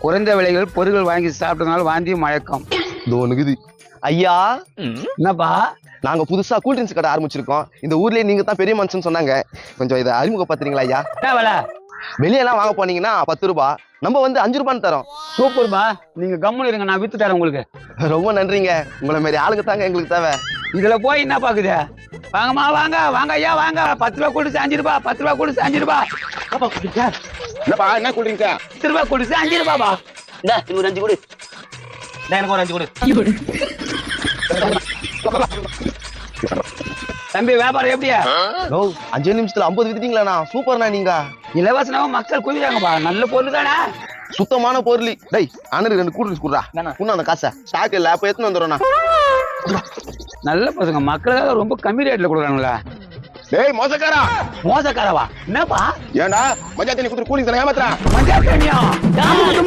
குறைந்த விலைகள் பொருட்கள் வாங்கி சாப்பிட்டதுனால வாந்தி மயக்கம். தோணுகுது. ஐயா என்னப்பா? நாங்க புதுசா கூல் ட்ரிங்க்ஸ் கடை ஆரம்பிச்சிருக்கோம். இந்த ஊர்லயே நீங்க தான் பெரிய மனுஷன் சொன்னாங்க. கொஞ்சம் இதை அறிமுகப்படுத்துறீங்களா ஐயா? என்ன விலை? வெளியெல்லாம் வாங்க போனீங்கன்னா 10 ரூபாய், நம்ம வந்து 5 ரூபான்னு தரோம். சூப்பர்பா, நீங்க கம்முன்னு இருங்க, நான் வித்து தரேன் உங்களுக்கு. ரொம்ப நன்றிங்க. உங்களை மாதிரி ஆளுங்க தாங்க எங்களுக்கு தேவை. இதுல போய் என்ன பாக்குது? வாங்கம்மா வாங்க வாங்க ஐயா வாங்க. 10 ரூபாய் கொடுத்து 5 ரூபாய், 10 ரூபாய் கொடுத்து 5 ரூபாய். என்னப்பா என்ன கூடுறீங்க? 10 ரூபாய் கொடுத்து 5 ரூபாய்ப்பா. ஒரு 5 கொடு. எனக்கு ஒரு 5 கொடு. தம்பி வியாபாரம் எப்படியா? 5 நிமிஷத்துல 50 வித்துட்டீங்களா? சூப்பர்ண்ணா. நீங்க இலவசமாக மக்கள் குவிறாங்கப்பா. நல்ல பொருள் தானே, சுத்தமான பொருள். டேய் அண்ணனுக்கு 2 கூல் ட்ரிங்க்ஸ் குடுறா. இன்னும் அந்த காசை ஸ்டாக் இல்ல, அப்ப எடுத்துன்னு வந்துடுறேண்ணா. நல்ல பசங்க, மக்களுக்காக ரொம்ப கம்மி ரேட்ல கொடுக்குறாங்களா? டேய் மோசக்காரா. மோசக்காரவா? என்னப்பா? ஏண்டா மஞ்சா தண்ணி குடுத்து கூலிங் தானே ஏமாத்துறா? மஞ்சள் தண்ணியா?